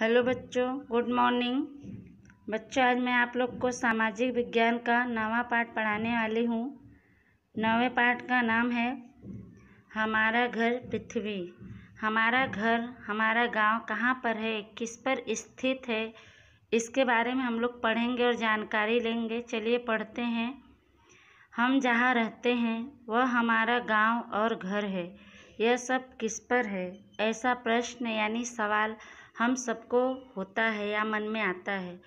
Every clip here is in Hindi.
हेलो बच्चों, गुड मॉर्निंग। बच्चों, आज मैं आप लोग को सामाजिक विज्ञान का 9वां पाठ पढ़ाने वाली हूँ। 9वें पाठ का नाम है हमारा घर पृथ्वी। हमारा घर, हमारा गांव कहाँ पर है, किस पर स्थित है, इसके बारे में हम लोग पढ़ेंगे और जानकारी लेंगे। चलिए पढ़ते हैं। हम जहाँ रहते हैं वह हमारा गांव और घर है। यह सब किस पर है? ऐसा प्रश्न यानी सवाल हम सबको होता है या मन में आता है।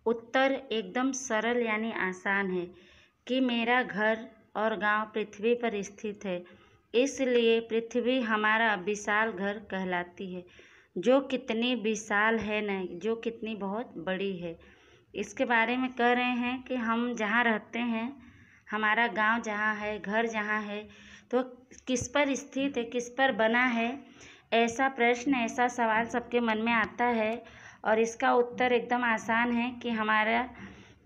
उत्तर एकदम सरल यानी आसान है कि मेरा घर और गांव पृथ्वी पर स्थित है, इसलिए पृथ्वी हमारा विशाल घर कहलाती है। जो कितनी विशाल है न, जो कितनी बहुत बड़ी है, इसके बारे में कह रहे हैं कि हम जहाँ रहते हैं, हमारा गांव जहाँ है, घर जहाँ है, तो किस पर स्थित है, किस पर बना है। ऐसा प्रश्न, ऐसा सवाल सबके मन में आता है और इसका उत्तर एकदम आसान है कि हमारा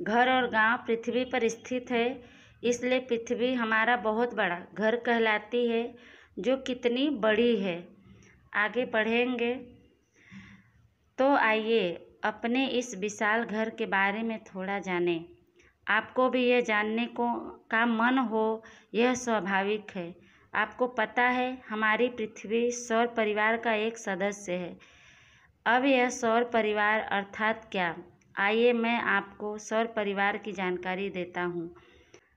घर और गांव पृथ्वी पर स्थित है, इसलिए पृथ्वी हमारा बहुत बड़ा घर कहलाती है। जो कितनी बड़ी है, आगे पढ़ेंगे। तो आइए अपने इस विशाल घर के बारे में थोड़ा जानें। आपको भी यह जानने का मन हो, यह स्वाभाविक है। आपको पता है हमारी पृथ्वी सौर परिवार का एक सदस्य है। अब यह सौर परिवार अर्थात क्या? आइए मैं आपको सौर परिवार की जानकारी देता हूँ।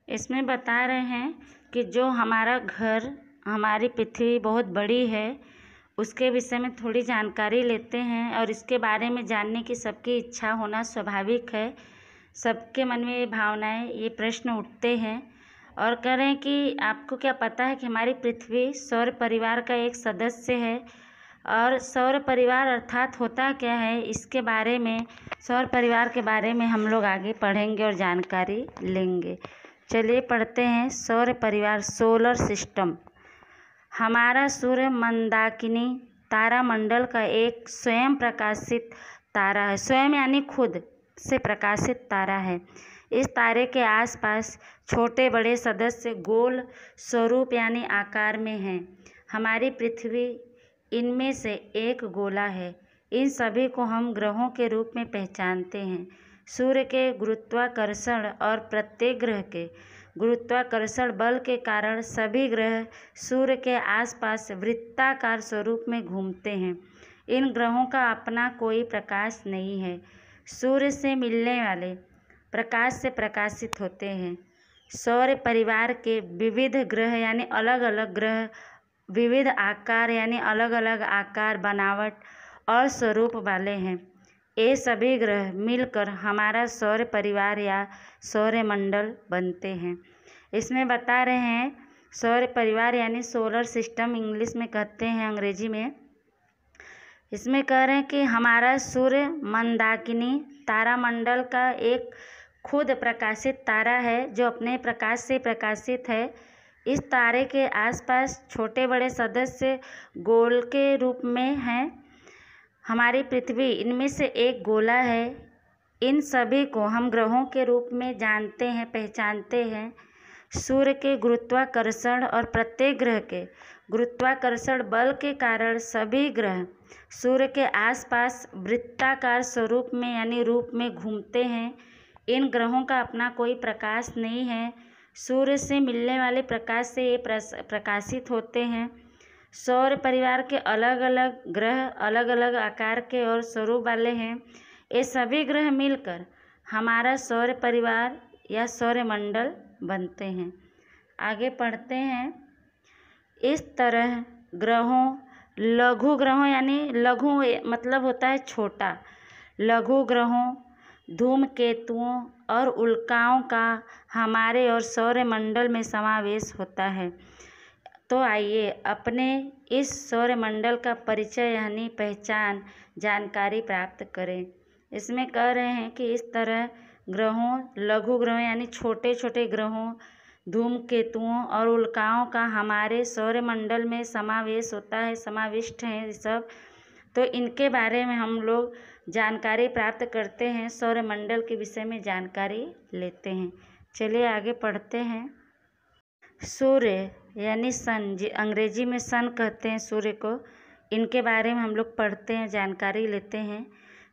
इसमें बता रहे हैं कि जो हमारा घर, हमारी पृथ्वी बहुत बड़ी है, उसके विषय में थोड़ी जानकारी लेते हैं। और इसके बारे में जानने की सबकी इच्छा होना स्वाभाविक है। सबके मन में ये भावनाएं, ये प्रश्न उठते हैं और कह रहे हैं कि आपको क्या पता है कि हमारी पृथ्वी सौर परिवार का एक सदस्य है। और सौर परिवार अर्थात होता क्या है, इसके बारे में, सौर परिवार के बारे में हम लोग आगे पढ़ेंगे और जानकारी लेंगे। चलिए पढ़ते हैं। सौर परिवार, सोलर सिस्टम। हमारा सूर्य मंदाकिनी तारामंडल का एक स्वयं प्रकाशित तारा है। स्वयं यानी खुद से प्रकाशित तारा है। इस तारे के आसपास छोटे बड़े सदस्य गोल स्वरूप यानी आकार में हैं। हमारी पृथ्वी इनमें से एक गोला है। इन सभी को हम ग्रहों के रूप में पहचानते हैं। सूर्य के गुरुत्वाकर्षण और प्रत्येक ग्रह के गुरुत्वाकर्षण बल के कारण सभी ग्रह सूर्य के आसपास वृत्ताकार स्वरूप में घूमते हैं। इन ग्रहों का अपना कोई प्रकाश नहीं है, सूर्य से मिलने वाले प्रकाश से प्रकाशित होते हैं। सौर परिवार के विविध ग्रह यानी अलग अलग ग्रह, विविध आकार यानी अलग अलग आकार, बनावट और स्वरूप वाले हैं। ये सभी ग्रह मिलकर हमारा सौर परिवार या सौरमंडल बनते हैं। इसमें बता रहे हैं सौर परिवार यानी सोलर सिस्टम इंग्लिश में कहते हैं, अंग्रेजी में। इसमें कह रहे हैं कि हमारा सूर्य मंदाकिनी तारामंडल का एक खुद प्रकाशित तारा है, जो अपने प्रकाश से प्रकाशित है। इस तारे के आसपास छोटे बड़े सदस्य गोल के रूप में हैं। हमारी पृथ्वी इनमें से एक गोला है। इन सभी को हम ग्रहों के रूप में जानते हैं, पहचानते हैं। सूर्य के गुरुत्वाकर्षण और प्रत्येक ग्रह के गुरुत्वाकर्षण बल के कारण सभी ग्रह सूर्य के आसपास वृत्ताकार स्वरूप में यानी रूप में घूमते हैं। इन ग्रहों का अपना कोई प्रकाश नहीं है, सूर्य से मिलने वाले प्रकाश से ये प्रकाशित होते हैं। सौर परिवार के अलग अलग ग्रह अलग अलग आकार के और स्वरूप वाले हैं। ये सभी ग्रह मिलकर हमारा सौर परिवार या सौरमंडल बनते हैं। आगे पढ़ते हैं। इस तरह ग्रहों, लघु ग्रहों यानी लघु मतलब होता है छोटा, लघु ग्रहों, धूमकेतुओं और उल्काओं का हमारे और सौरमंडल में समावेश होता है। तो आइए अपने इस सौरमंडल का परिचय यानी पहचान, जानकारी प्राप्त करें। इसमें कह रहे हैं कि इस तरह ग्रहों, लघु ग्रहों यानी छोटे छोटे ग्रहों, धूमकेतुओं और उल्काओं का हमारे सौरमंडल में समावेश होता है, समाविष्ट हैं सब। तो इनके बारे में हम लोग जानकारी प्राप्त करते हैं, सौरमंडल के विषय में जानकारी लेते हैं। चलिए आगे पढ़ते हैं। सूर्य यानी सन, अंग्रेजी में सन कहते हैं सूर्य को। इनके बारे में हम लोग पढ़ते हैं, जानकारी लेते हैं।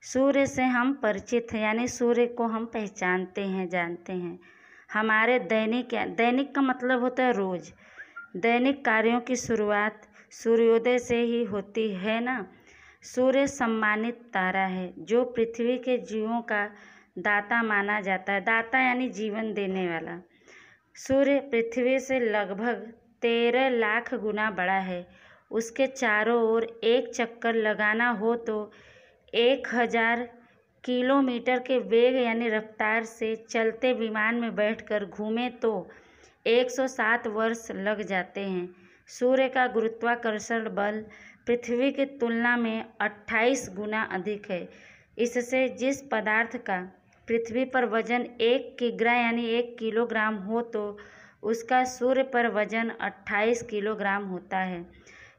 सूर्य से हम परिचित हैं, यानी सूर्य को हम पहचानते हैं, जानते हैं। हमारे दैनिक का मतलब होता है रोज। दैनिक कार्यों की शुरुआत सूर्योदय से ही होती है ना। सूर्य सम्मानित तारा है जो पृथ्वी के जीवों का दाता माना जाता है। दाता यानी जीवन देने वाला। सूर्य पृथ्वी से लगभग 13 लाख गुना बड़ा है। उसके चारों ओर एक चक्कर लगाना हो तो 1000 किलोमीटर के वेग यानी रफ्तार से चलते विमान में बैठकर घूमें तो 107 वर्ष लग जाते हैं। सूर्य का गुरुत्वाकर्षण बल पृथ्वी की तुलना में 28 गुना अधिक है। इससे जिस पदार्थ का पृथ्वी पर वजन 1 किग्रा यानी 1 किलोग्राम हो तो उसका सूर्य पर वजन 28 किलोग्राम होता है।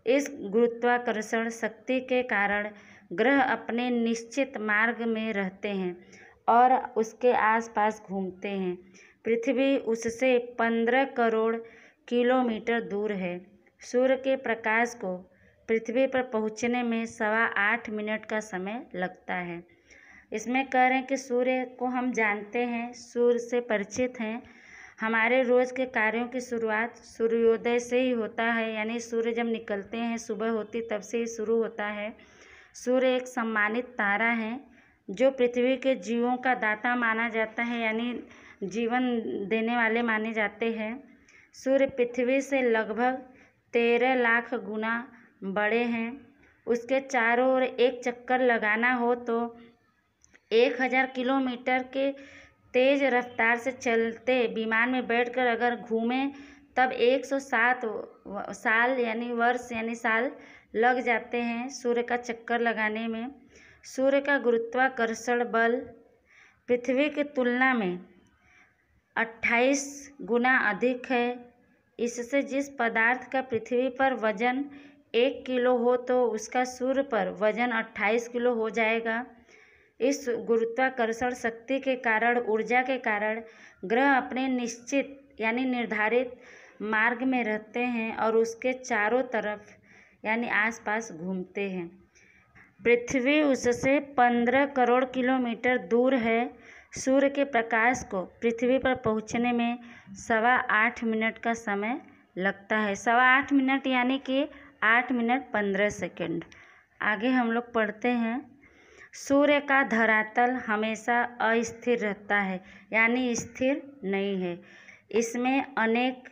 इस गुरुत्वाकर्षण शक्ति के कारण ग्रह अपने निश्चित मार्ग में रहते हैं और उसके आसपास घूमते हैं। पृथ्वी उससे 15 करोड़ किलोमीटर दूर है। सूर्य के प्रकाश को पृथ्वी पर पहुंचने में 8.25 मिनट का समय लगता है। इसमें कह रहे हैं कि सूर्य को हम जानते हैं, सूर्य से परिचित हैं। हमारे रोज़ के कार्यों की शुरुआत सूर्योदय से ही होता है, यानी सूर्य जब निकलते हैं, सुबह होती तब से ही शुरू होता है। सूर्य एक सम्मानित तारा है जो पृथ्वी के जीवों का दाता माना जाता है, यानी जीवन देने वाले माने जाते हैं। सूर्य पृथ्वी से लगभग 13 लाख गुना बड़े हैं। उसके चारों ओर एक चक्कर लगाना हो तो 1000 किलोमीटर के तेज रफ्तार से चलते विमान में बैठकर अगर घूमें तब 107 साल यानी वर्ष यानी साल लग जाते हैं सूर्य का चक्कर लगाने में। सूर्य का गुरुत्वाकर्षण बल पृथ्वी की तुलना में 28 गुना अधिक है। इससे जिस पदार्थ का पृथ्वी पर वजन 1 किलो हो तो उसका सूर्य पर वजन 28 किलो हो जाएगा। इस गुरुत्वाकर्षण शक्ति के कारण, ऊर्जा के कारण ग्रह अपने निश्चित यानी निर्धारित मार्ग में रहते हैं और उसके चारों तरफ यानी आसपास घूमते हैं। पृथ्वी उससे 15 करोड़ किलोमीटर दूर है। सूर्य के प्रकाश को पृथ्वी पर पहुंचने में 8.25 मिनट का समय लगता है। 8.25 मिनट यानी कि 8 मिनट 15 सेकंड। आगे हम लोग पढ़ते हैं। सूर्य का धरातल हमेशा अस्थिर रहता है, यानी स्थिर नहीं है। इसमें अनेक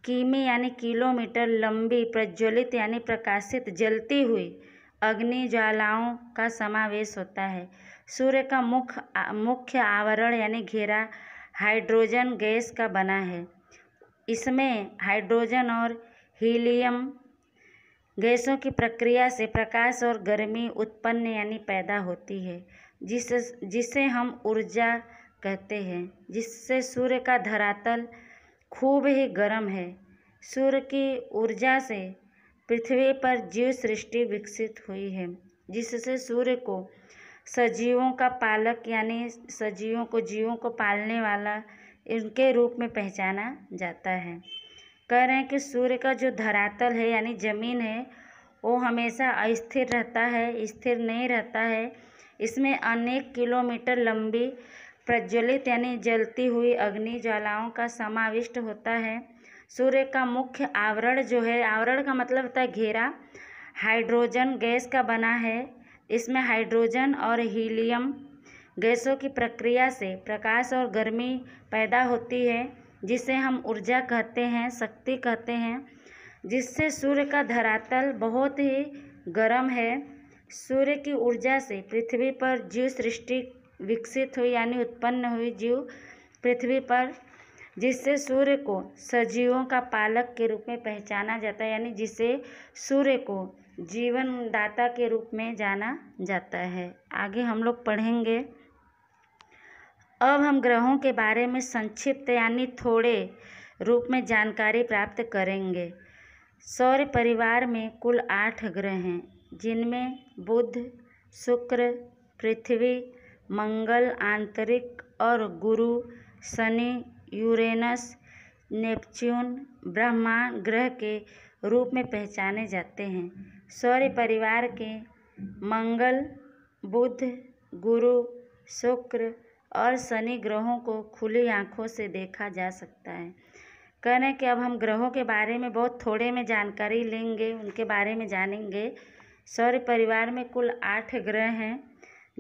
किमी यानी किलोमीटर लंबी प्रज्वलित यानी प्रकाशित जलती हुई अग्नि ज्वालाओं का समावेश होता है। सूर्य का मुख्य आवरण यानी घेरा हाइड्रोजन गैस का बना है। इसमें हाइड्रोजन और हीलियम गैसों की प्रक्रिया से प्रकाश और गर्मी उत्पन्न यानी पैदा होती है, जिसे हम ऊर्जा कहते हैं, जिससे सूर्य का धरातल खूब ही गर्म है। सूर्य की ऊर्जा से पृथ्वी पर जीव सृष्टि विकसित हुई है, जिससे सूर्य को सजीवों का पालक यानी जीवों को पालने वाला इनके रूप में पहचाना जाता है। कह रहे हैं कि सूर्य का जो धरातल है यानी ज़मीन है वो हमेशा अस्थिर रहता है, स्थिर नहीं रहता है। इसमें अनेक किलोमीटर लंबी प्रज्वलित यानी जलती हुई अग्नि ज्वालाओं का समाविष्ट होता है। सूर्य का मुख्य आवरण जो है, आवरण का मतलब होता है घेरा, हाइड्रोजन गैस का बना है। इसमें हाइड्रोजन और हीलियम गैसों की प्रक्रिया से प्रकाश और गर्मी पैदा होती है, जिसे हम ऊर्जा कहते हैं, शक्ति कहते हैं, जिससे सूर्य का धरातल बहुत ही गर्म है। सूर्य की ऊर्जा से पृथ्वी पर जीव सृष्टि विकसित हुई यानी उत्पन्न हुई जीव पृथ्वी पर, जिससे सूर्य को सजीवों का पालक के रूप में पहचाना जाता है, यानी जिसे सूर्य को जीवनदाता के रूप में जाना जाता है। आगे हम लोग पढ़ेंगे। अब हम ग्रहों के बारे में संक्षिप्त यानी थोड़े रूप में जानकारी प्राप्त करेंगे। सौर परिवार में कुल 8 ग्रह हैं, जिनमें बुध, शुक्र, पृथ्वी, मंगल आंतरिक और गुरु, शनि, यूरेनस, नेपच्यून ब्रह्मांड ग्रह के रूप में पहचाने जाते हैं। सौर परिवार के मंगल बुध, गुरु, शुक्र और शनि ग्रहों को खुली आंखों से देखा जा सकता है। कह रहे हैं कि अब हम ग्रहों के बारे में बहुत थोड़े में जानकारी लेंगे, उनके बारे में जानेंगे। सौर परिवार में कुल 8 ग्रह हैं,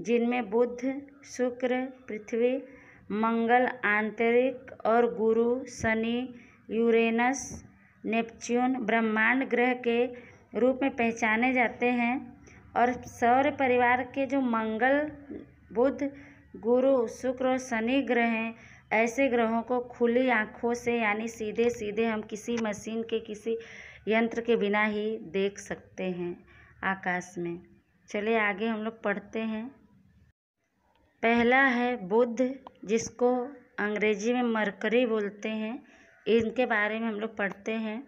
जिनमें बुध, शुक्र, पृथ्वी, मंगल आंतरिक और गुरु, शनि, यूरेनस, नेपच्यून ब्रह्मांड ग्रह के रूप में पहचाने जाते हैं। और सौर परिवार के जो मंगल, बुध, गुरु, शुक्र और शनि ग्रह हैं, ऐसे ग्रहों को खुली आंखों से यानी सीधे सीधे हम किसी मशीन के, किसी यंत्र के बिना ही देख सकते हैं आकाश में। चलिए आगे हम लोग पढ़ते हैं। पहला है बुध, जिसको अंग्रेजी में मरकरी बोलते हैं। इनके बारे में हम लोग पढ़ते हैं।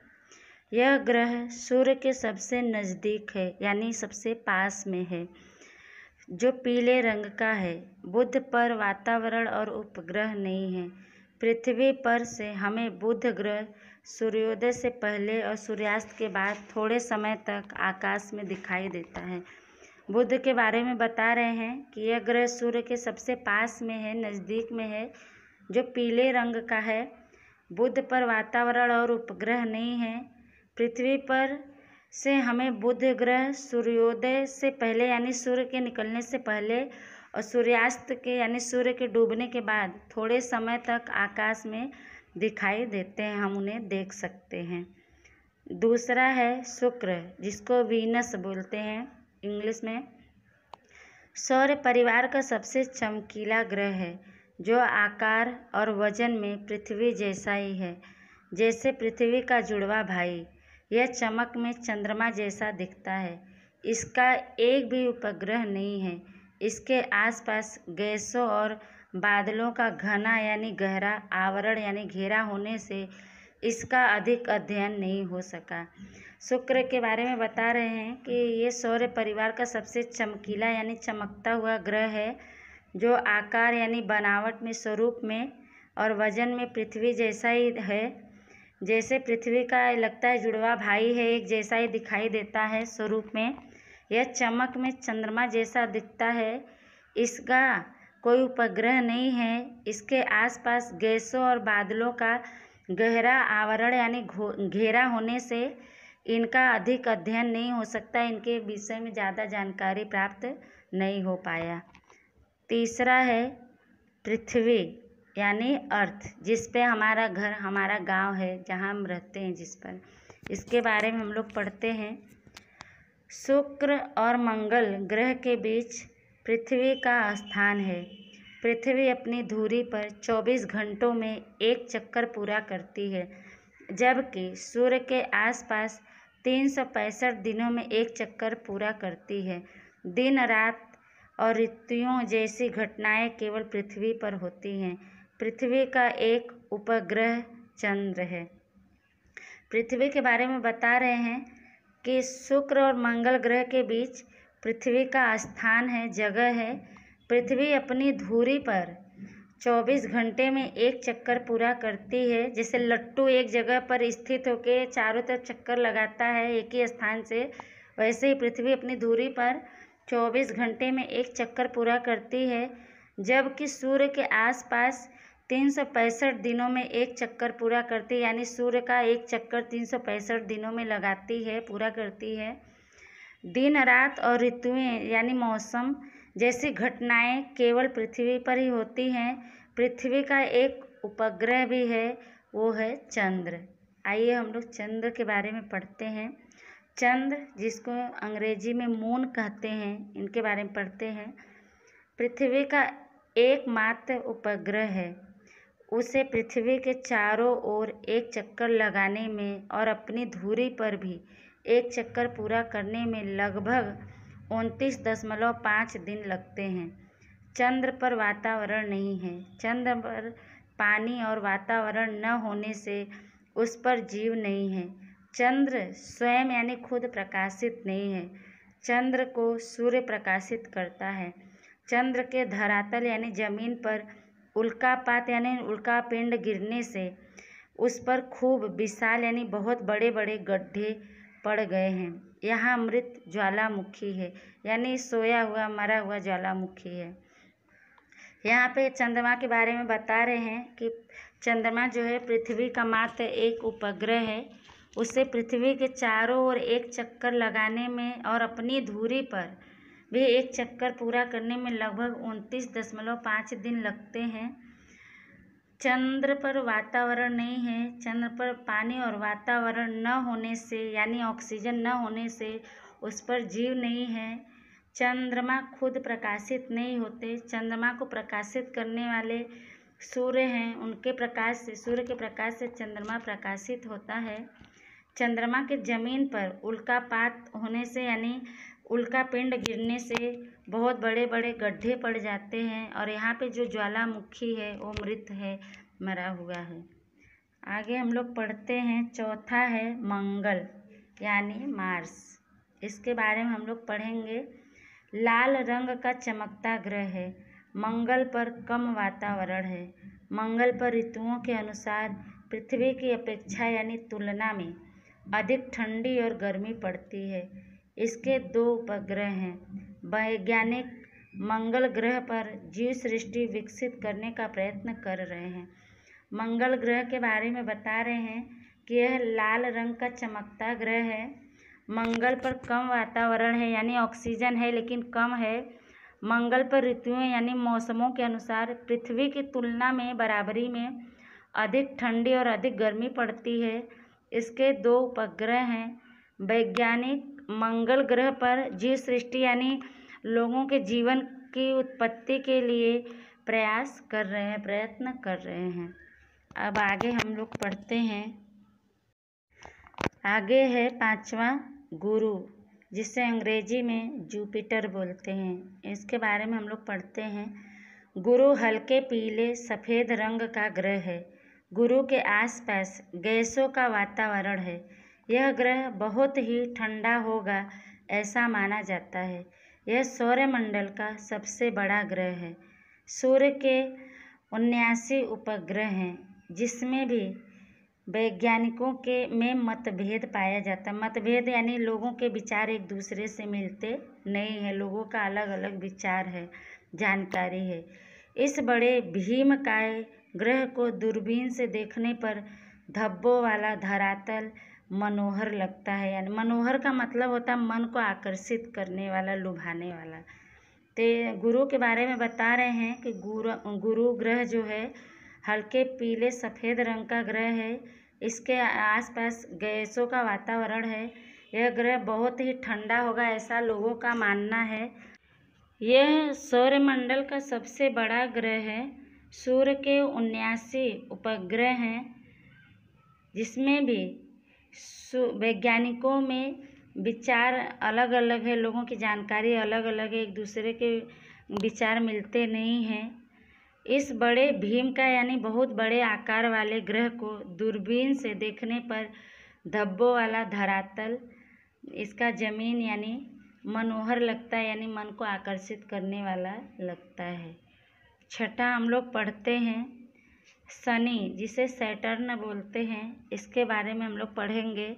यह ग्रह सूर्य के सबसे नज़दीक है, यानी सबसे पास में है, जो पीले रंग का है। बुध पर वातावरण और उपग्रह नहीं है। पृथ्वी पर से हमें बुध ग्रह सूर्योदय से पहले और सूर्यास्त के बाद थोड़े समय तक आकाश में दिखाई देता है। बुध के बारे में बता रहे हैं कि यह ग्रह सूर्य के सबसे पास में है, नज़दीक में है, जो पीले रंग का है। बुध पर वातावरण और उपग्रह नहीं है। पृथ्वी पर से हमें बुध ग्रह सूर्योदय से पहले यानी सूर्य के निकलने से पहले और सूर्यास्त के यानी सूर्य के डूबने के बाद थोड़े समय तक आकाश में दिखाई देते हैं, हम उन्हें देख सकते हैं। दूसरा है शुक्र, जिसको वीनस बोलते हैं इंग्लिश में। सौर परिवार का सबसे चमकीला ग्रह है, जो आकार और वजन में पृथ्वी जैसा ही है, जैसे पृथ्वी का जुड़वा भाई। यह चमक में चंद्रमा जैसा दिखता है। इसका एक भी उपग्रह नहीं है। इसके आसपास गैसों और बादलों का घना यानी गहरा आवरण यानी घेरा होने से इसका अधिक अध्ययन नहीं हो सका। शुक्र के बारे में बता रहे हैं कि ये सौर परिवार का सबसे चमकीला यानी चमकता हुआ ग्रह है, जो आकार यानी बनावट में, स्वरूप में और वजन में पृथ्वी जैसा ही है। जैसे पृथ्वी का लगता है जुड़वा भाई है, एक जैसा ही दिखाई देता है स्वरूप में। यह चमक में चंद्रमा जैसा दिखता है। इसका कोई उपग्रह नहीं है। इसके आसपास गैसों और बादलों का गहरा आवरण यानी घेरा होने से इनका अधिक अध्ययन नहीं हो सकता, इनके विषय में ज़्यादा जानकारी प्राप्त नहीं हो पाया। तीसरा है पृथ्वी यानी अर्थ, जिस पे हमारा घर, हमारा गांव है, जहां हम रहते हैं, जिस पर, इसके बारे में हम लोग पढ़ते हैं। शुक्र और मंगल ग्रह के बीच पृथ्वी का स्थान है। पृथ्वी अपनी धुरी पर 24 घंटों में एक चक्कर पूरा करती है, जबकि सूर्य के आसपास 365 दिनों में एक चक्कर पूरा करती है। दिन रात और ऋतुओं जैसी घटनाएं केवल पृथ्वी पर होती हैं। पृथ्वी का एक उपग्रह चंद्र है। पृथ्वी के बारे में बता रहे हैं कि शुक्र और मंगल ग्रह के बीच पृथ्वी का स्थान है, जगह है। पृथ्वी अपनी धुरी पर 24 घंटे में एक चक्कर पूरा करती है। जैसे लट्टू एक जगह पर स्थित होकर चारों तरफ चक्कर लगाता है एक ही स्थान से, वैसे ही पृथ्वी अपनी धुरी पर 24 घंटे में एक चक्कर पूरा करती है, जबकि सूर्य के आसपास 365 दिनों में एक चक्कर पूरा करती है, यानी सूर्य का एक चक्कर 365 दिनों में लगाती है, पूरा करती है। दिन रात और ऋतुएं यानी मौसम जैसी घटनाएं केवल पृथ्वी पर ही होती हैं। पृथ्वी का एक उपग्रह भी है, वो है चंद्र। आइए हम लोग चंद्र के बारे में पढ़ते हैं। चंद्र, जिसको अंग्रेजी में मून कहते हैं, इनके बारे में पढ़ते हैं। पृथ्वी का एकमात्र उपग्रह है। उसे पृथ्वी के चारों ओर एक चक्कर लगाने में और अपनी धुरी पर भी एक चक्कर पूरा करने में लगभग 29.5 दिन लगते हैं। चंद्र पर वातावरण नहीं है। चंद्र पर पानी और वातावरण न होने से उस पर जीव नहीं है। चंद्र स्वयं यानी खुद प्रकाशित नहीं है। चंद्र को सूर्य प्रकाशित करता है। चंद्र के धरातल यानी जमीन पर उल्कापात यानी उल्कापिंड गिरने से उस पर खूब विशाल यानी बहुत बड़े बड़े गड्ढे पड़ गए हैं। यहाँ मृत ज्वालामुखी है, यानी सोया हुआ मरा हुआ ज्वालामुखी है। यहाँ पे चंद्रमा के बारे में बता रहे हैं कि चंद्रमा जो है पृथ्वी का मात्र एक उपग्रह है। उसे पृथ्वी के चारों ओर एक चक्कर लगाने में और अपनी धुरी पर भी एक चक्कर पूरा करने में लगभग 29.5 दिन लगते हैं। चंद्र पर वातावरण नहीं है। चंद्र पर पानी और वातावरण न होने से, यानी ऑक्सीजन न होने से उस पर जीव नहीं है। चंद्रमा खुद प्रकाशित नहीं होते। चंद्रमा को प्रकाशित करने वाले सूर्य हैं, उनके प्रकाश से, सूर्य के प्रकाश से चंद्रमा प्रकाशित होता है। चंद्रमा के ज़मीन पर उल्कापात होने से, यानी उल्का पिंड गिरने से बहुत बड़े बड़े गड्ढे पड़ जाते हैं और यहाँ पे जो ज्वालामुखी है वो मृत है, मरा हुआ है। आगे हम लोग पढ़ते हैं, चौथा है मंगल यानी मार्स। इसके बारे में हम लोग पढ़ेंगे। लाल रंग का चमकता ग्रह है। मंगल पर कम वातावरण है। मंगल पर ऋतुओं के अनुसार पृथ्वी की अपेक्षा यानी तुलना में अधिक ठंडी और गर्मी पड़ती है। इसके 2 उपग्रह हैं। वैज्ञानिक मंगल ग्रह पर जीव सृष्टि विकसित करने का प्रयत्न कर रहे हैं। मंगल ग्रह के बारे में बता रहे हैं कि यह लाल रंग का चमकता ग्रह है। मंगल पर कम वातावरण है, यानी ऑक्सीजन है लेकिन कम है। मंगल पर ऋतुओं यानी मौसमों के अनुसार पृथ्वी की तुलना में बराबरी में अधिक ठंडी और अधिक गर्मी पड़ती है। इसके 2 उपग्रह हैं। वैज्ञानिक मंगल ग्रह पर जीव सृष्टि यानी लोगों के जीवन की उत्पत्ति के लिए प्रयत्न कर रहे हैं। अब आगे हम लोग पढ़ते हैं। आगे है 5वां गुरु, जिसे अंग्रेजी में जुपिटर बोलते हैं। इसके बारे में हम लोग पढ़ते हैं। गुरु हल्के पीले सफ़ेद रंग का ग्रह है। गुरु के आसपास गैसों का वातावरण है। यह ग्रह बहुत ही ठंडा होगा ऐसा माना जाता है। यह सौरमंडल का सबसे बड़ा ग्रह है। सूर्य के 79 उपग्रह हैं, जिसमें भी वैज्ञानिकों के में मतभेद पाया जाता है। मतभेद यानी लोगों के विचार एक दूसरे से मिलते नहीं हैं, लोगों का अलग अलग विचार है, जानकारी है। इस बड़े भीमकाय ग्रह को दूरबीन से देखने पर धब्बों वाला धरातल मनोहर लगता है। यानी मनोहर का मतलब होता है मन को आकर्षित करने वाला, लुभाने वाला। तो गुरु के बारे में बता रहे हैं कि गुरु ग्रह जो है हल्के पीले सफ़ेद रंग का ग्रह है। इसके आसपास गैसों का वातावरण है। यह ग्रह बहुत ही ठंडा होगा ऐसा लोगों का मानना है। यह सौरमंडल का सबसे बड़ा ग्रह है। सूर्य के 79 उपग्रह हैं, जिसमें भी वैज्ञानिकों में विचार अलग अलग है, लोगों की जानकारी अलग अलग है, एक दूसरे के विचार मिलते नहीं हैं। इस बड़े भीम का यानी बहुत बड़े आकार वाले ग्रह को दूरबीन से देखने पर धब्बों वाला धरातल, इसका ज़मीन यानी मनोहर लगता है, यानी मन को आकर्षित करने वाला लगता है। छठा हम लोग पढ़ते हैं शनि, जिसे सैटर्न बोलते हैं। इसके बारे में हम लोग पढ़ेंगे।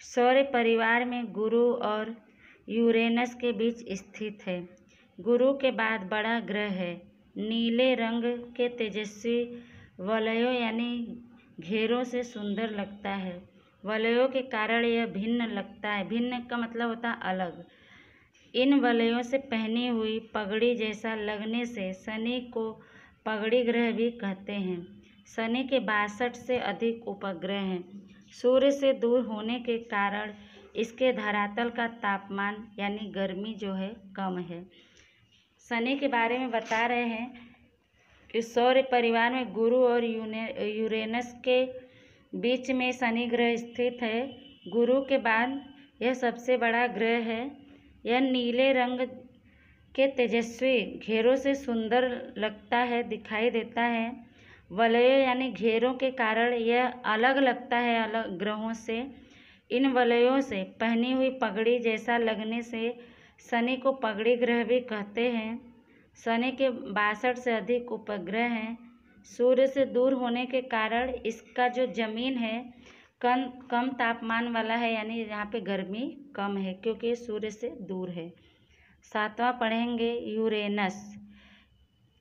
सौर परिवार में गुरु और यूरेनस के बीच स्थित है। गुरु के बाद बड़ा ग्रह है। नीले रंग के तेजस्वी वलयों यानी घेरों से सुंदर लगता है। वलयों के कारण यह भिन्न लगता है। भिन्न का मतलब होता है अलग। इन वलयों से पहनी हुई पगड़ी जैसा लगने से शनि को पगड़ी ग्रह भी कहते हैं। शनि के 62 से अधिक उपग्रह हैं। सूर्य से दूर होने के कारण इसके धरातल का तापमान यानी गर्मी जो है कम है। शनि के बारे में बता रहे हैं कि सौर परिवार में गुरु और यूरेनस के बीच में शनि ग्रह स्थित है। गुरु के बाद यह सबसे बड़ा ग्रह है। यह नीले रंग के तेजस्वी घेरों से सुंदर लगता है, दिखाई देता है। वलयों यानी घेरों के कारण यह अलग लगता है अलग ग्रहों से। इन वलयों से पहनी हुई पगड़ी जैसा लगने से शनि को पगड़ी ग्रह भी कहते हैं। शनि के 62 से अधिक उपग्रह हैं। सूर्य से दूर होने के कारण इसका जो ज़मीन है कम तापमान वाला है, यानी यहाँ पे गर्मी कम है क्योंकि सूर्य से दूर है। 7वां पढ़ेंगे यूरेनस।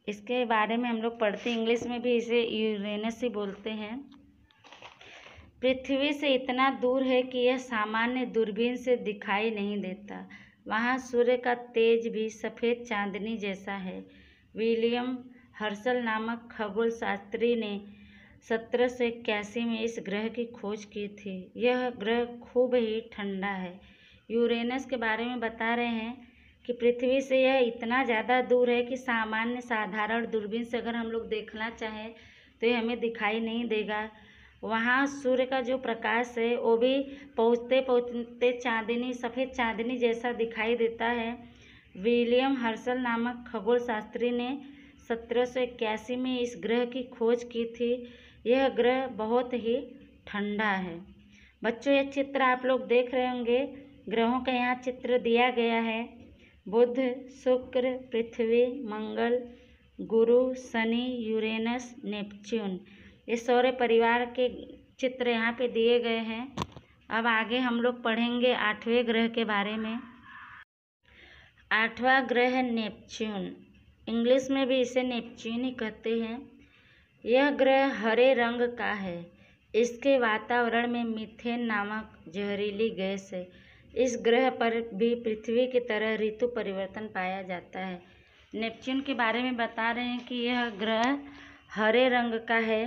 इसके बारे में हम लोग पढ़ते हैं, इंग्लिश में भी इसे यूरेनस ही बोलते हैं। पृथ्वी से इतना दूर है कि यह सामान्य दूरबीन से दिखाई नहीं देता। वहाँ सूर्य का तेज भी सफ़ेद चांदनी जैसा है। विलियम हर्शल नामक खगोल शास्त्री ने 1781 में इस ग्रह की खोज की थी। यह ग्रह खूब ही ठंडा है। यूरेनस के बारे में बता रहे हैं कि पृथ्वी से यह इतना ज़्यादा दूर है कि साधारण दूरबीन से अगर हम लोग देखना चाहें तो ये हमें दिखाई नहीं देगा। वहाँ सूर्य का जो प्रकाश है वो भी पहुँचते पहुँचते सफ़ेद चांदनी जैसा दिखाई देता है। विलियम हर्शल नामक खगोल शास्त्री ने 1781 में इस ग्रह की खोज की थी। यह ग्रह बहुत ही ठंडा है। बच्चों, ये चित्र आप लोग देख रहे होंगे, ग्रहों का यहाँ चित्र दिया गया है। बुध, शुक्र, पृथ्वी, मंगल, गुरु, शनि, यूरेनस, नेपच्यून, ये सौर परिवार के चित्र यहाँ पे दिए गए हैं। अब आगे हम लोग पढ़ेंगे 8वें ग्रह के बारे में। 8वां ग्रह नेपच्यून, इंग्लिश में भी इसे नेपच्यून ही कहते हैं। यह ग्रह हरे रंग का है। इसके वातावरण में मीथेन नामक जहरीली गैस है। इस ग्रह पर भी पृथ्वी की तरह ऋतु परिवर्तन पाया जाता है। नेपच्यून के बारे में बता रहे हैं कि यह ग्रह हरे रंग का है।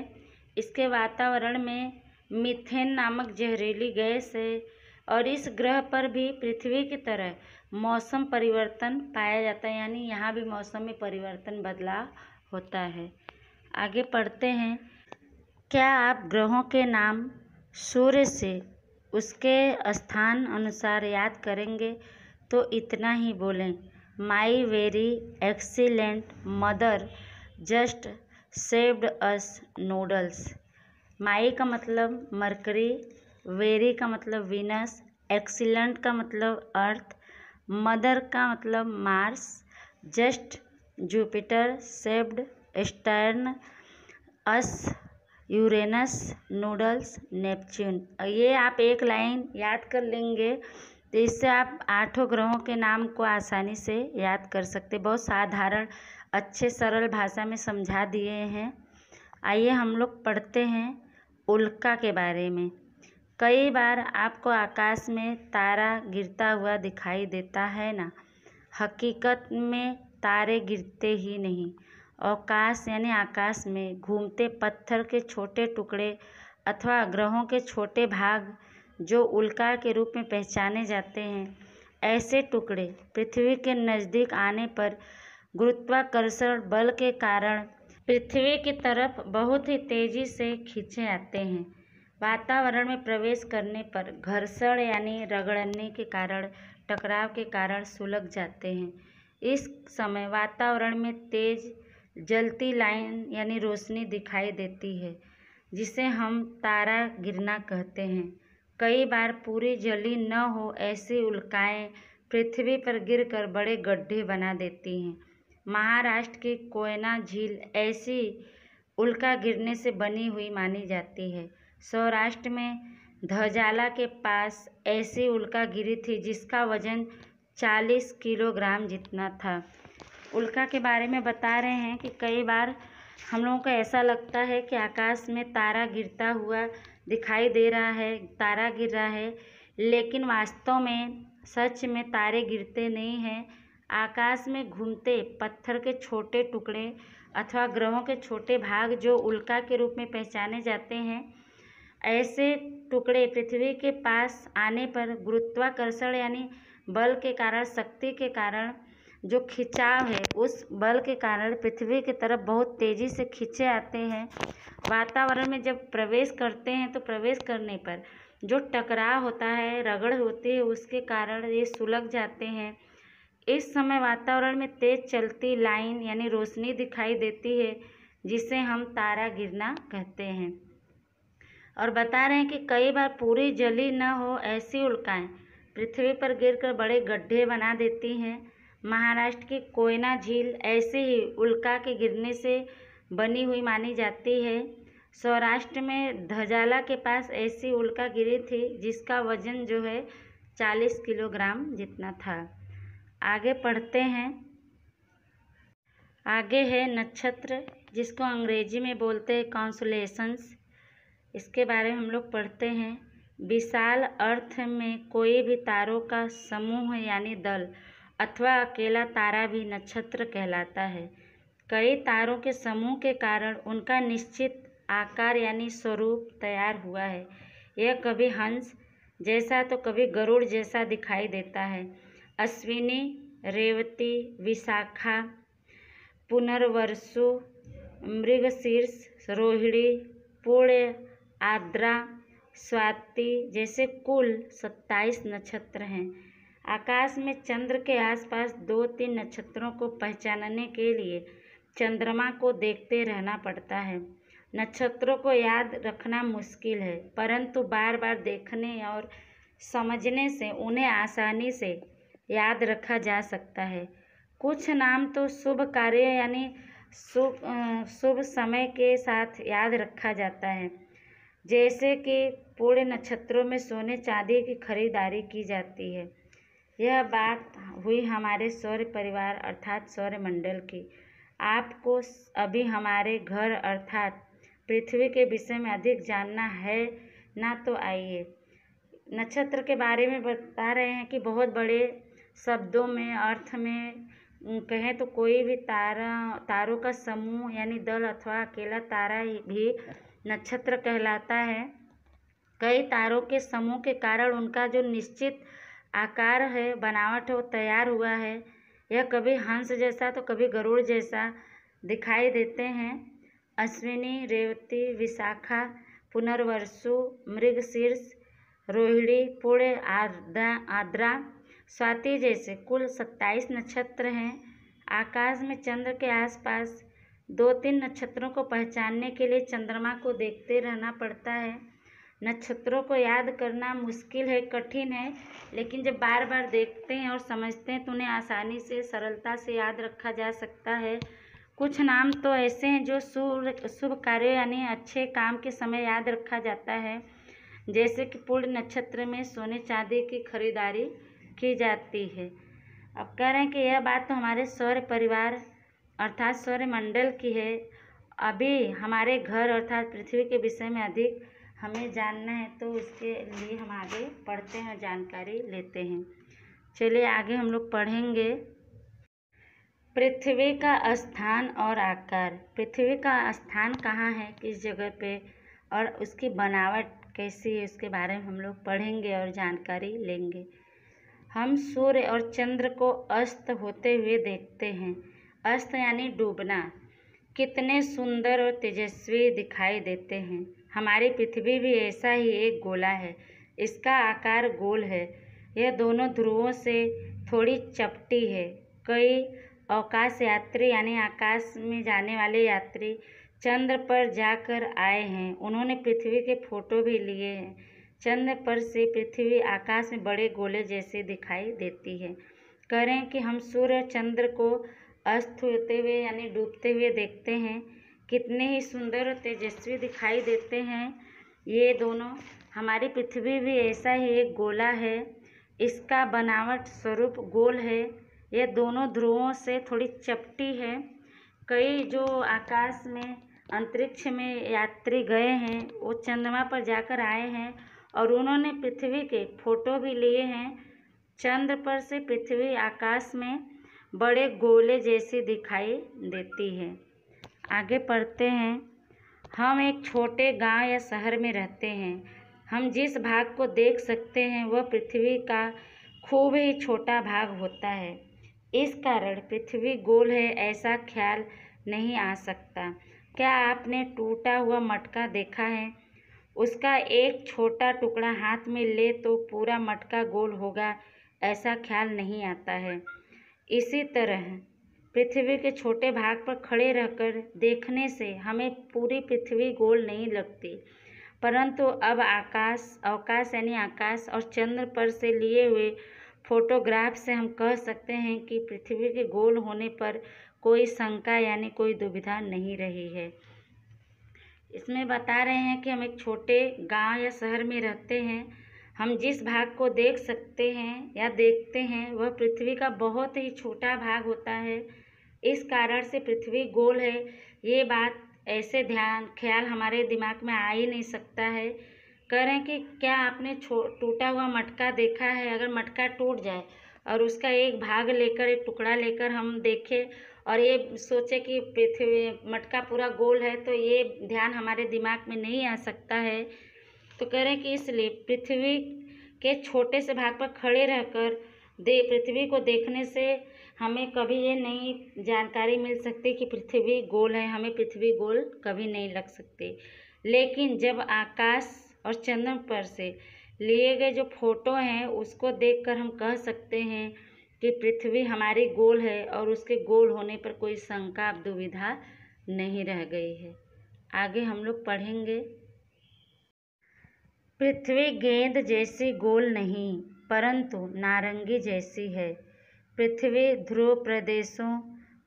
इसके वातावरण में मीथेन नामक जहरीली गैस है और इस ग्रह पर भी पृथ्वी की तरह मौसम परिवर्तन पाया जाता है, यानी यहाँ भी मौसम में परिवर्तन बदलाव होता है। आगे पढ़ते हैं। क्या आप ग्रहों के नाम सूर्य से उसके स्थान अनुसार याद करेंगे तो इतना ही बोलें। My very excellent mother just saved us noodles. My का मतलब मरकरी, वेरी का मतलब वीनस, एक्सीलेंट का मतलब अर्थ, मदर का मतलब Mars, just Jupiter, saved Saturn, us Uranus, noodles, Neptune. ये आप एक लाइन याद कर लेंगे तो इससे आप 8 ग्रहों के नाम को आसानी से याद कर सकते। बहुत साधारण, अच्छे सरल भाषा में समझा दिए हैं। आइए हम लोग पढ़ते हैं उल्का के बारे में। कई बार आपको आकाश में तारा गिरता हुआ दिखाई देता है ना। हकीकत में तारे गिरते ही नहीं, अवकाश यानी आकाश में घूमते पत्थर के छोटे टुकड़े अथवा ग्रहों के छोटे भाग जो उल्का के रूप में पहचाने जाते हैं, ऐसे टुकड़े पृथ्वी के नज़दीक आने पर गुरुत्वाकर्षण बल के कारण पृथ्वी की तरफ बहुत ही तेज़ी से खींचे आते हैं। वातावरण में प्रवेश करने पर घर्षण यानी रगड़ने के कारण, टकराव के कारण सुलग जाते हैं। इस समय वातावरण में तेज जलती लाइन यानी रोशनी दिखाई देती है, जिसे हम तारा गिरना कहते हैं। कई बार पूरी जली न हो ऐसी उल्काएं पृथ्वी पर गिरकर बड़े गड्ढे बना देती हैं। महाराष्ट्र की कोयना झील ऐसी उल्का गिरने से बनी हुई मानी जाती है। सौराष्ट्र में धजाला के पास ऐसी उल्का गिरी थी जिसका वजन 40 किलोग्राम जितना था। उल्का के बारे में बता रहे हैं कि कई बार हम लोगों को ऐसा लगता है कि आकाश में तारा गिरता हुआ दिखाई दे रहा है, तारा गिर रहा है, लेकिन वास्तव में सच में तारे गिरते नहीं हैं। आकाश में घूमते पत्थर के छोटे टुकड़े अथवा ग्रहों के छोटे भाग जो उल्का के रूप में पहचाने जाते हैं, ऐसे टुकड़े पृथ्वी के पास आने पर गुरुत्वाकर्षण यानी बल के कारण, शक्ति के कारण जो खिंचाव है, उस बल के कारण पृथ्वी की तरफ बहुत तेज़ी से खींचे आते हैं। वातावरण में जब प्रवेश करते हैं तो प्रवेश करने पर जो टकराव होता है, रगड़ होती है, उसके कारण ये सुलग जाते हैं। इस समय वातावरण में तेज चलती लाइन यानी रोशनी दिखाई देती है, जिसे हम तारा गिरना कहते हैं। और बता रहे हैं कि कई बार पूरी जली न हो ऐसी उल्काएं पृथ्वी पर गिरकर बड़े गड्ढे बना देती हैं। महाराष्ट्र की कोयना झील ऐसे ही उल्का के गिरने से बनी हुई मानी जाती है। सौराष्ट्र में धजाला के पास ऐसी उल्का गिरी थी जिसका वजन जो है 40 किलोग्राम जितना था। आगे पढ़ते हैं। आगे है नक्षत्र, जिसको अंग्रेजी में बोलते हैं कॉन्स्टलेशंस। इसके बारे में हम लोग पढ़ते हैं। विशाल अर्थ में कोई भी तारों का समूह यानी दल अथवा अकेला तारा भी नक्षत्र कहलाता है। कई तारों के समूह के कारण उनका निश्चित आकार यानी स्वरूप तैयार हुआ है। यह कभी हंस जैसा तो कभी गरुड़ जैसा दिखाई देता है। अश्विनी, रेवती, विशाखा, पुनर्वसु, मृगशीर्ष, रोहिणी, पुण्य, आर्द्रा, स्वाति जैसे कुल 27 नक्षत्र हैं। आकाश में चंद्र के आसपास 2-3 नक्षत्रों को पहचानने के लिए चंद्रमा को देखते रहना पड़ता है। नक्षत्रों को याद रखना मुश्किल है, परंतु बार बार देखने और समझने से उन्हें आसानी से याद रखा जा सकता है। कुछ नाम तो शुभ कार्य यानी शुभ समय के साथ याद रखा जाता है, जैसे कि पूरे नक्षत्रों में सोने चांदी की खरीदारी की जाती है। यह बात हुई हमारे सौर परिवार अर्थात सौरमंडल की। आपको अभी हमारे घर अर्थात पृथ्वी के विषय में अधिक जानना है ना, तो आइए नक्षत्र के बारे में बता रहे हैं कि बहुत बड़े शब्दों में अर्थ में कहें तो कोई भी तारों का समूह यानी दल अथवा अकेला तारा भी नक्षत्र कहलाता है। कई तारों के समूह के कारण उनका जो निश्चित आकार है, बनावट है, वो तैयार हुआ है। यह कभी हंस जैसा तो कभी गरुड़ जैसा दिखाई देते हैं। अश्विनी, रेवती, विशाखा, पुनर्वसु, मृगशीर्ष, रोहिणी, पुण्य, आर्द्रा, स्वाति जैसे कुल 27 नक्षत्र हैं। आकाश में चंद्र के आसपास 2-3 नक्षत्रों को पहचानने के लिए चंद्रमा को देखते रहना पड़ता है। नक्षत्रों को याद करना मुश्किल है, कठिन है, लेकिन जब बार बार देखते हैं और समझते हैं तो उन्हें आसानी से सरलता से याद रखा जा सकता है। कुछ नाम तो ऐसे हैं जो शुभ कार्य यानी अच्छे काम के समय याद रखा जाता है, जैसे कि पूर्ण नक्षत्र में सोने चांदी की खरीदारी की जाती है। अब कह रहे हैं कि यह बात तो हमारे सौर परिवार अर्थात सौरमंडल की है। अभी हमारे घर अर्थात पृथ्वी के विषय में अधिक हमें जानना है, तो उसके लिए हम आगे पढ़ते हैं और जानकारी लेते हैं। चलिए आगे हम लोग पढ़ेंगे। पृथ्वी का स्थान और आकार। पृथ्वी का स्थान कहाँ है, किस जगह पे, और उसकी बनावट कैसी है, उसके बारे में हम लोग पढ़ेंगे और जानकारी लेंगे। हम सूर्य और चंद्र को अस्त होते हुए देखते हैं। अस्त यानी डूबना। कितने सुंदर और तेजस्वी दिखाई देते हैं। हमारी पृथ्वी भी ऐसा ही एक गोला है। इसका आकार गोल है। यह दोनों ध्रुवों से थोड़ी चपटी है। कई अवकाश यात्री यानी आकाश में जाने वाले यात्री चंद्र पर जाकर आए हैं। उन्होंने पृथ्वी के फोटो भी लिए हैं। चंद्र पर से पृथ्वी आकाश में बड़े गोले जैसे दिखाई देती है। कह रहे हैं कि हम सूर्य और चंद्र को अस्त होते हुए यानी डूबते हुए देखते हैं। कितने ही सुंदर और तेजस्वी दिखाई देते हैं ये दोनों। हमारी पृथ्वी भी ऐसा ही एक गोला है। इसका बनावट स्वरूप गोल है। यह दोनों ध्रुवों से थोड़ी चपटी है। कई जो आकाश में अंतरिक्ष में यात्री गए हैं वो चंद्रमा पर जाकर आए हैं और उन्होंने पृथ्वी के फोटो भी लिए हैं। चंद्र पर से पृथ्वी आकाश में बड़े गोले जैसी दिखाई देती है। आगे पढ़ते हैं। हम एक छोटे गांव या शहर में रहते हैं। हम जिस भाग को देख सकते हैं वह पृथ्वी का खूब ही छोटा भाग होता है। इस कारण पृथ्वी गोल है ऐसा ख्याल नहीं आ सकता। क्या आपने टूटा हुआ मटका देखा है? उसका एक छोटा टुकड़ा हाथ में ले तो पूरा मटका गोल होगा ऐसा ख्याल नहीं आता है। इसी तरह पृथ्वी के छोटे भाग पर खड़े रहकर देखने से हमें पूरी पृथ्वी गोल नहीं लगती, परंतु अब अवकाश यानी आकाश और चंद्र पर से लिए हुए फोटोग्राफ से हम कह सकते हैं कि पृथ्वी के गोल होने पर कोई शंका यानी कोई दुविधा नहीं रही है। इसमें बता रहे हैं कि हम एक छोटे गांव या शहर में रहते हैं। हम जिस भाग को देख सकते हैं या देखते हैं वह पृथ्वी का बहुत ही छोटा भाग होता है। इस कारण से पृथ्वी गोल है, ये बात ऐसे ख्याल हमारे दिमाग में आ ही नहीं सकता है। कह रहे हैं कि क्या आपने टूटा हुआ मटका देखा है? अगर मटका टूट जाए और उसका एक भाग लेकर, एक टुकड़ा लेकर हम देखें और ये सोचे कि पृथ्वी मटका पूरा गोल है, तो ये ध्यान हमारे दिमाग में नहीं आ सकता है। तो कह रहे हैं कि इसलिए पृथ्वी के छोटे से भाग पर खड़े रहकर पृथ्वी को देखने से हमें कभी ये नहीं जानकारी मिल सकती कि पृथ्वी गोल है, हमें पृथ्वी गोल कभी नहीं लग सकती। लेकिन जब आकाश और चंद्रमा पर से लिए गए जो फोटो हैं उसको देखकर हम कह सकते हैं कि पृथ्वी हमारी गोल है और उसके गोल होने पर कोई शंका दुविधा नहीं रह गई है। आगे हम लोग पढ़ेंगे। पृथ्वी गेंद जैसी गोल नहीं परंतु नारंगी जैसी है। पृथ्वी ध्रुव प्रदेशों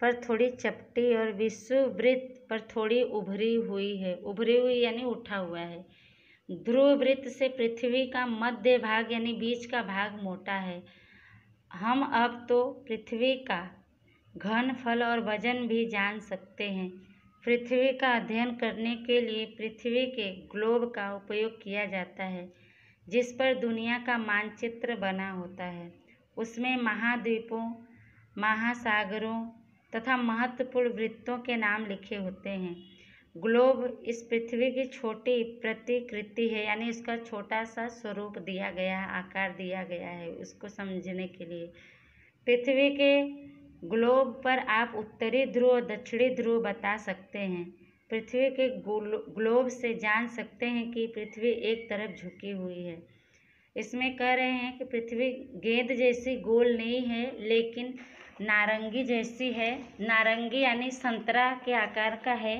पर थोड़ी चपटी और विषुववृत्त पर थोड़ी उभरी हुई है। उभरी हुई यानी उठा हुआ है। ध्रुव वृत्त से पृथ्वी का मध्य भाग यानी बीच का भाग मोटा है। हम अब तो पृथ्वी का घनफल और वजन भी जान सकते हैं। पृथ्वी का अध्ययन करने के लिए पृथ्वी के ग्लोब का उपयोग किया जाता है, जिस पर दुनिया का मानचित्र बना होता है। उसमें महाद्वीपों, महासागरों तथा महत्वपूर्ण वृत्तों के नाम लिखे होते हैं। ग्लोब इस पृथ्वी की छोटी प्रतिकृति है, यानी इसका छोटा सा स्वरूप दिया गया है, आकार दिया गया है उसको समझने के लिए। पृथ्वी के ग्लोब पर आप उत्तरी ध्रुव और दक्षिणी ध्रुव बता सकते हैं। पृथ्वी के ग्लोब से जान सकते हैं कि पृथ्वी एक तरफ झुकी हुई है। इसमें कह रहे हैं कि पृथ्वी गेंद जैसी गोल नहीं है लेकिन नारंगी जैसी है। नारंगी यानी संतरा के आकार का है।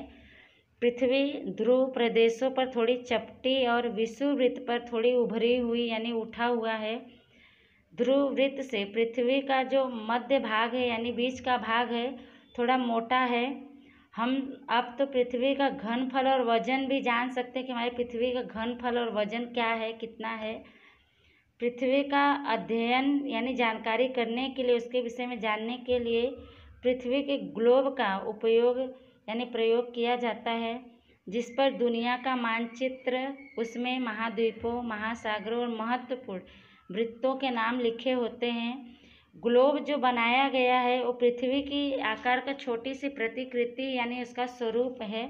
पृथ्वी ध्रुव प्रदेशों पर थोड़ी चपटी और विषुववृत्त पर थोड़ी उभरी हुई यानी उठा हुआ है। ध्रुव वृत्त से पृथ्वी का जो मध्य भाग है यानी बीच का भाग है थोड़ा मोटा है। हम अब तो पृथ्वी का घनफल और वजन भी जान सकते हैं कि हमारी पृथ्वी का घनफल और वजन क्या है, कितना है। पृथ्वी का अध्ययन यानी जानकारी करने के लिए, उसके विषय में जानने के लिए पृथ्वी के ग्लोब का उपयोग यानी प्रयोग किया जाता है, जिस पर दुनिया का मानचित्र, उसमें महाद्वीपों, महासागरों और महत्वपूर्ण वृत्तों के नाम लिखे होते हैं। ग्लोब जो बनाया गया है वो पृथ्वी की आकार का छोटी सी प्रतिकृति यानी उसका स्वरूप है।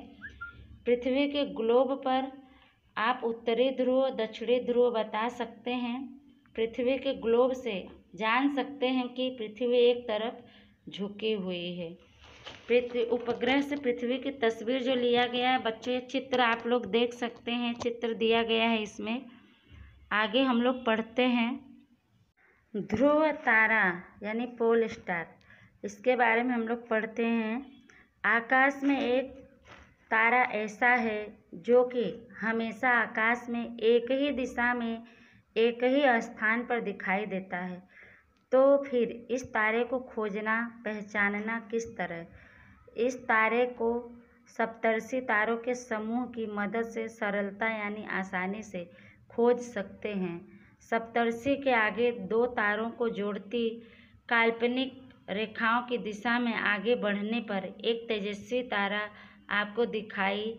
पृथ्वी के ग्लोब पर आप उत्तरी ध्रुव, दक्षिणी ध्रुव बता सकते हैं। पृथ्वी के ग्लोब से जान सकते हैं कि पृथ्वी एक तरफ झुकी हुई है। उपग्रह से पृथ्वी की तस्वीर जो लिया गया है, बच्चों ये चित्र आप लोग देख सकते हैं, चित्र दिया गया है इसमें। आगे हम लोग पढ़ते हैं। ध्रुव तारा यानी पोल स्टार, इसके बारे में हम लोग पढ़ते हैं। आकाश में एक तारा ऐसा है जो कि हमेशा आकाश में एक ही दिशा में एक ही स्थान पर दिखाई देता है। तो फिर इस तारे को खोजना, पहचानना किस तरह? इस तारे को सप्तर्षि तारों के समूह की मदद से सरलता यानी आसानी से खोज सकते हैं। सप्तर्षि के आगे दो तारों को जोड़ती काल्पनिक रेखाओं की दिशा में आगे बढ़ने पर एक तेजस्वी तारा आपको दिखाई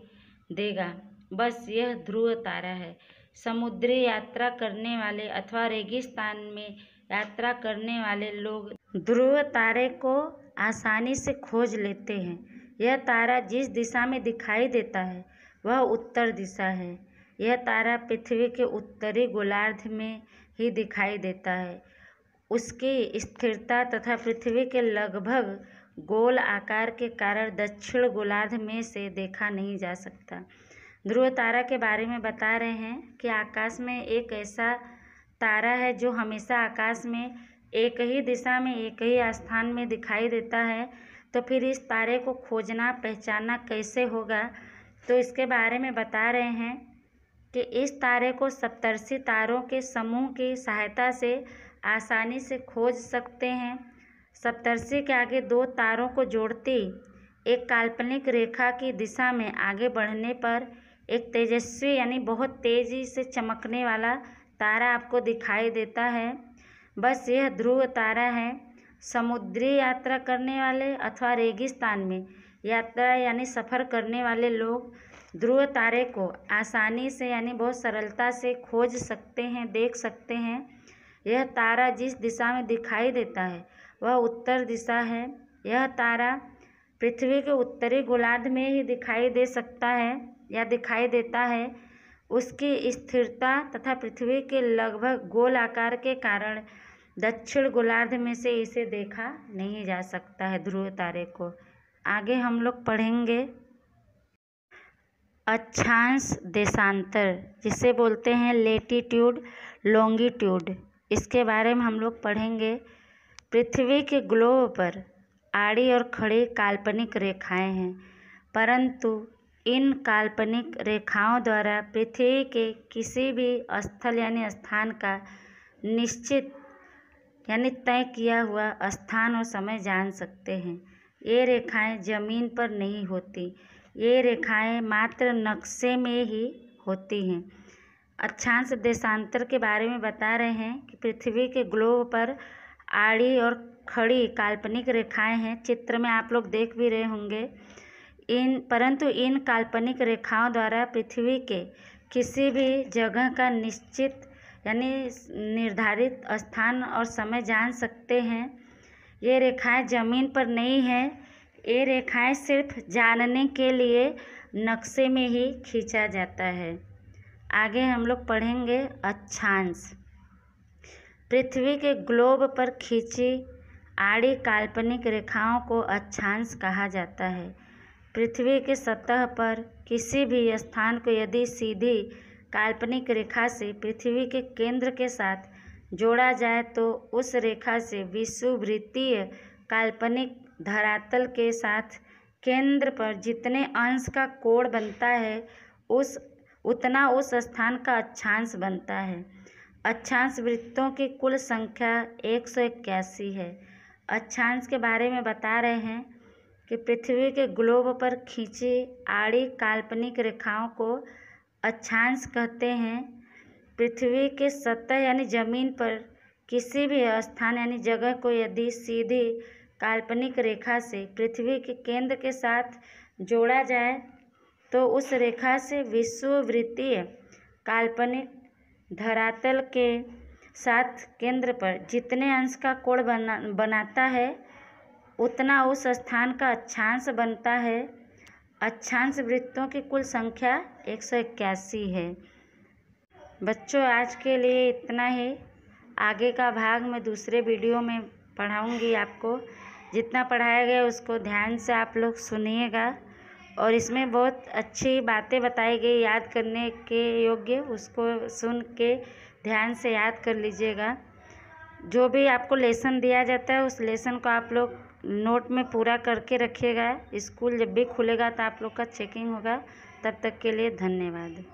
देगा। बस यह ध्रुव तारा है। समुद्री यात्रा करने वाले अथवा रेगिस्तान में यात्रा करने वाले लोग ध्रुव तारे को आसानी से खोज लेते हैं। यह तारा जिस दिशा में दिखाई देता है वह उत्तर दिशा है। यह तारा पृथ्वी के उत्तरी गोलार्ध में ही दिखाई देता है। उसकी स्थिरता तथा पृथ्वी के लगभग गोल आकार के कारण दक्षिण गोलार्ध में से देखा नहीं जा सकता। ध्रुव तारा के बारे में बता रहे हैं कि आकाश में एक ऐसा तारा है जो हमेशा आकाश में एक ही दिशा में एक ही स्थान में दिखाई देता है। तो फिर इस तारे को खोजना, पहचानना कैसे होगा? तो इसके बारे में बता रहे हैं कि इस तारे को सप्तर्षि तारों के समूह की सहायता से आसानी से खोज सकते हैं। सप्तर्षि के आगे दो तारों को जोड़ती एक काल्पनिक रेखा की दिशा में आगे बढ़ने पर एक तेजस्वी यानी बहुत तेज़ी से चमकने वाला तारा आपको दिखाई देता है। बस यह ध्रुव तारा है। समुद्री यात्रा करने वाले अथवा रेगिस्तान में यात्रा यानी सफ़र करने वाले लोग ध्रुव तारे को आसानी से यानी बहुत सरलता से खोज सकते हैं, देख सकते हैं। यह तारा जिस दिशा में दिखाई देता है वह उत्तर दिशा है। यह तारा पृथ्वी के उत्तरी गोलार्ध में ही दिखाई दे सकता है या दिखाई देता है। उसकी स्थिरता तथा पृथ्वी के लगभग गोल आकार के कारण दक्षिण गोलार्ध में से इसे देखा नहीं जा सकता है, ध्रुव तारे को। आगे हम लोग पढ़ेंगे अक्षांश देशांतर, जिसे बोलते हैं लेटीट्यूड लॉन्गिट्यूड। इसके बारे में हम लोग पढ़ेंगे। पृथ्वी के ग्लोब पर आड़ी और खड़ी काल्पनिक रेखाएं हैं, परंतु इन काल्पनिक रेखाओं द्वारा पृथ्वी के किसी भी स्थल यानी स्थान का निश्चित यानी तय किया हुआ स्थान और समय जान सकते हैं। ये रेखाएं जमीन पर नहीं होती, ये रेखाएं मात्र नक्शे में ही होती हैं। अक्षांश देशांतर के बारे में बता रहे हैं कि पृथ्वी के ग्लोब पर आड़ी और खड़ी काल्पनिक रेखाएं हैं। चित्र में आप लोग देख भी रहे होंगे। परंतु इन काल्पनिक रेखाओं द्वारा पृथ्वी के किसी भी जगह का निश्चित यानी निर्धारित स्थान और समय जान सकते हैं। ये रेखाएं जमीन पर नहीं है, ये रेखाएं सिर्फ जानने के लिए नक्शे में ही खींचा जाता है। आगे हम लोग पढ़ेंगे अक्षांश। पृथ्वी के ग्लोब पर खींची आड़ी काल्पनिक रेखाओं को अक्षांश कहा जाता है। पृथ्वी की सतह पर किसी भी स्थान को यदि सीधी काल्पनिक रेखा से पृथ्वी के केंद्र के साथ जोड़ा जाए तो उस रेखा से विषुववृत्तीय काल्पनिक धरातल के साथ केंद्र पर जितने अंश का कोण बनता है उतना उस स्थान का अक्षांश बनता है। अक्षांश वृत्तों की कुल संख्या 181 है। अक्षांश के बारे में बता रहे हैं कि पृथ्वी के ग्लोब पर खींची आड़ी काल्पनिक रेखाओं को अक्षांश कहते हैं। पृथ्वी के सतह यानी जमीन पर किसी भी स्थान यानी जगह को यदि सीधी काल्पनिक रेखा से पृथ्वी के केंद्र के साथ जोड़ा जाए तो उस रेखा से विषुववृत्तीय काल्पनिक धरातल के साथ केंद्र पर जितने अंश का कोण बनाता है उतना उस स्थान का अक्षांश बनता है। अक्षांश वृत्तों की कुल संख्या 181 है। बच्चों, आज के लिए इतना ही। आगे का भाग मैं दूसरे वीडियो में पढ़ाऊंगी आपको। जितना पढ़ाया गया उसको ध्यान से आप लोग सुनिएगा और इसमें बहुत अच्छी बातें बताई गई याद करने के योग्य, उसको सुन के ध्यान से याद कर लीजिएगा। जो भी आपको लेसन दिया जाता है उस लेसन को आप लोग नोट में पूरा करके रखिएगा। स्कूल जब भी खुलेगा तो आप लोग का चेकिंग होगा। तब तक के लिए धन्यवाद।